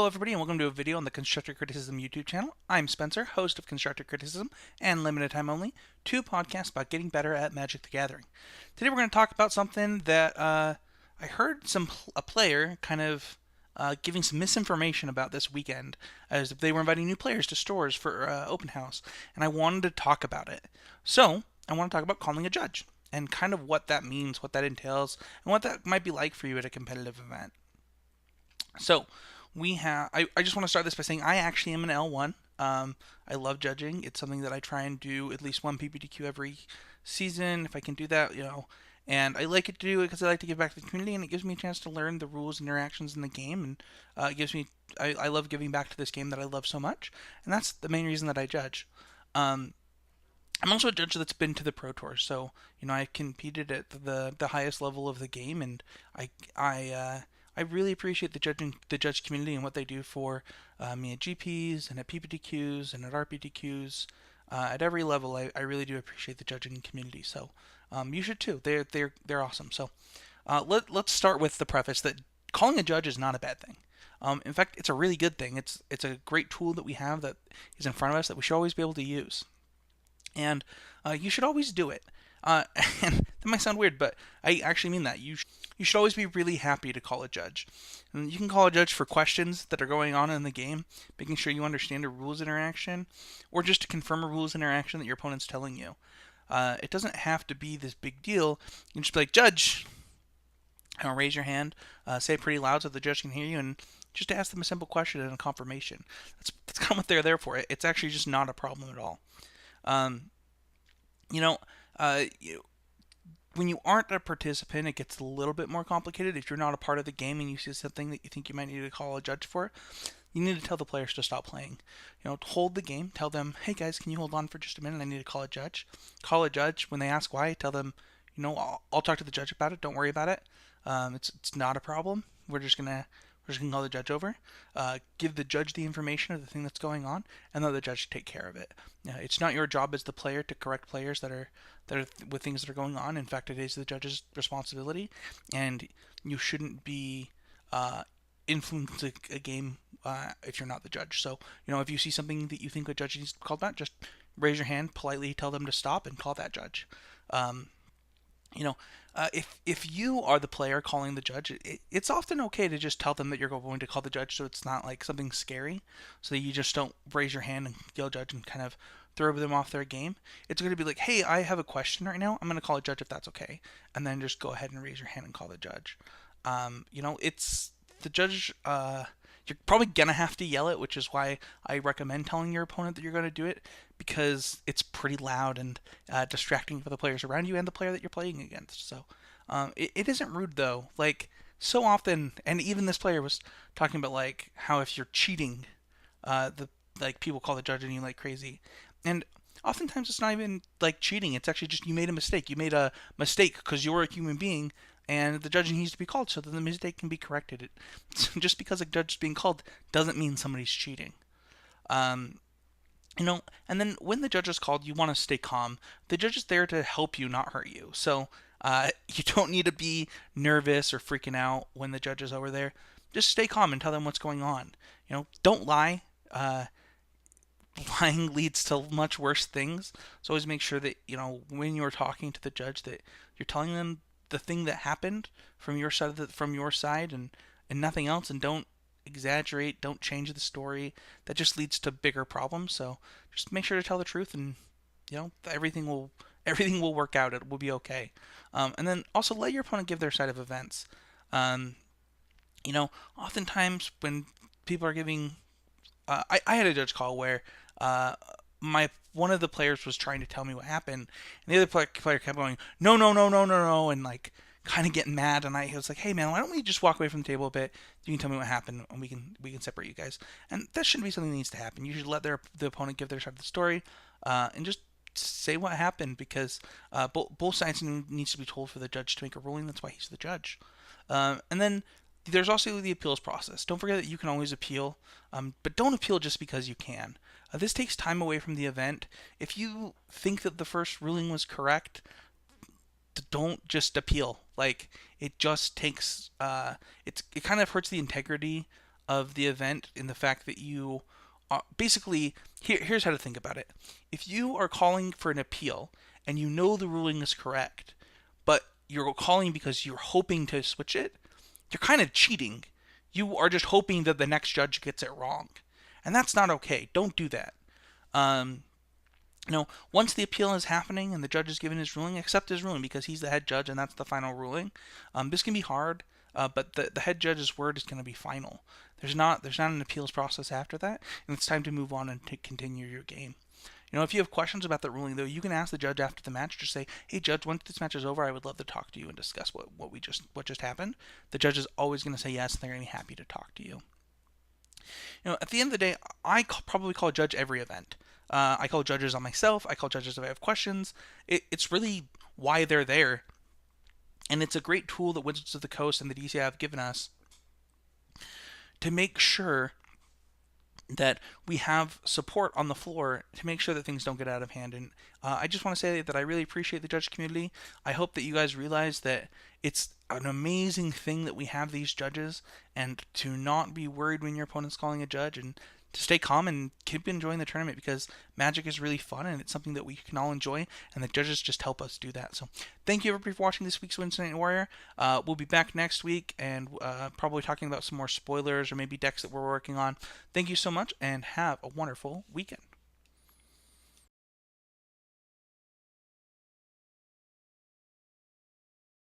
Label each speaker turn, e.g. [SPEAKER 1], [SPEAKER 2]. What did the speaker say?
[SPEAKER 1] everybody, and welcome to a video on the Constructive Criticism YouTube channel. I'm Spencer, host of Constructive Criticism and Limited Time Only, two podcasts about getting better at Magic the Gathering. Today we're going to talk about something that I heard a player kind of giving some misinformation about this weekend, as if they were inviting new players to stores for open house, and I wanted to talk about it. So, I want to talk about calling a judge, and kind of what that means, what that entails, and what that might be like for you at a competitive event. So, I just want to start this by saying I actually am an L1. I love judging. It's something that I try and do at least one PPTQ every season if I can do that, And I like it to do it because I like to give back to the community, and it gives me a chance to learn the rules and interactions in the game, and it gives me. I love giving back to this game that I love so much, and that's the main reason that I judge. Um, I'm also a judge that's been to the Pro Tour, so I competed at the highest level of the game, and I I uh, I really appreciate the judge community and what they do for me at GPs and at PPTQs and at RPTQs. At every level, I really do appreciate the judging community. So you should too. They're awesome. So let's start with the preface that calling a judge is not a bad thing. In fact, it's a really good thing. It's a great tool that we have that is in front of us that we should always be able to use, and you should always do it. And that might sound weird, but I actually mean that. You should always be really happy to call a judge. And you can call a judge for questions that are going on in the game, making sure you understand a rules interaction, or just to confirm a rules interaction that your opponent's telling you. It doesn't have to be this big deal. You can just be like, Judge, raise your hand, say it pretty loud so the judge can hear you, and just ask them a simple question and a confirmation. That's kind of what they're there for. It's actually just not a problem at all. Um, you know, uh, when you aren't a participant, it gets a little bit more complicated. If you're not a part of the game and you see something that you think you might need to call a judge for, you need to tell the players to stop playing. Hold the game. Tell them, hey guys, can you hold on for just a minute? I need to call a judge. Call a judge. When they ask why, tell them, I'll talk to the judge about it. Don't worry about it. It's not a problem. We're just gonna call the judge over, give the judge the information of the thing that's going on, and let the judge take care of it. It's not your job as the player to correct players that are with things that are going on. In fact, it is the judge's responsibility, and you shouldn't be influencing a game if you're not the judge. So, if you see something that you think a judge needs to be called about, just raise your hand, politely tell them to stop, and call that judge. Um, if you are the player calling the judge, it's often okay to just tell them that you're going to call the judge, so it's not like something scary, so that you just don't raise your hand and yell judge and kind of throw them off their game. It's going to be like, hey, I have a question right now. I'm going to call a judge if that's okay, and then just go ahead and raise your hand and call the judge. It's the judge. You're probably gonna have to yell it, which is why I recommend telling your opponent that you're going to do it, because it's pretty loud and distracting for the players around you and the player that you're playing against. So it isn't rude though. Like so often, and even this player was talking about like how if you're cheating, the like people call the judge on you like crazy, and oftentimes it's not even like cheating. It's actually just you made a mistake. You made a mistake because you're a human being, and the judge needs to be called so that the mistake can be corrected. Just because a judge is being called doesn't mean somebody's cheating. Um, and then when the judge is called, you want to stay calm. The judge is there to help you, not hurt you. So you don't need to be nervous or freaking out when the judge is over there. Just stay calm and tell them what's going on. Don't lie. Lying leads to much worse things. So always make sure that when you're talking to the judge that you're telling them the thing that happened from your side and nothing else, and don't exaggerate, don't change the story. That just leads to bigger problems. So just make sure to tell the truth, and everything will work out. It will be okay. And then also let your opponent give their side of events. Um, Oftentimes when people are giving, I had a judge call where my one of the players was trying to tell me what happened, and the other player kept going, no, no, no, no, no, no, and like kind of getting mad. And I was like, hey man, why don't we just walk away from the table a bit? You can tell me what happened, and we can separate you guys. And that shouldn't be something that needs to happen. You should let the opponent give their side of the story, and just say what happened, because both sides needs to be told for the judge to make a ruling. That's why he's the judge. And then there's also the appeals process. Don't forget that you can always appeal, but don't appeal just because you can. This takes time away from the event. If you think that the first ruling was correct, don't just appeal. Like it just takes it kind of hurts the integrity of the event in the fact that you basically, here's how to think about it. If you are calling for an appeal and you know the ruling is correct, but you're calling because you're hoping to switch it, you're kind of cheating. You are just hoping that the next judge gets it wrong. And that's not okay. Don't do that. Um, Once the appeal is happening and the judge is given his ruling, accept his ruling because he's the head judge and that's the final ruling. This can be hard, but the head judge's word is going to be final. There's not an appeals process after that, and it's time to move on and to continue your game. If you have questions about the ruling, though, you can ask the judge after the match. Just say, "Hey, judge, once this match is over, I would love to talk to you and discuss what just happened." The judge is always going to say yes, and they're going to be happy to talk to you. At the end of the day, probably call a judge every event. I call judges on myself. I call judges if I have questions. It's really why they're there, and it's a great tool that Wizards of the Coast and the DCI have given us to make sure that we have support on the floor to make sure that things don't get out of hand. And I just want to say that I really appreciate the judge community. I hope that you guys realize that it's an amazing thing that we have these judges, and to not be worried when your opponent's calling a judge, and to stay calm and keep enjoying the tournament, because Magic is really fun and it's something that we can all enjoy, and the judges just help us do that. So thank you everybody for watching this week's Wednesday Night Warrior. We'll be back next week and probably talking about some more spoilers or maybe decks that we're working on. Thank you so much and have a wonderful weekend.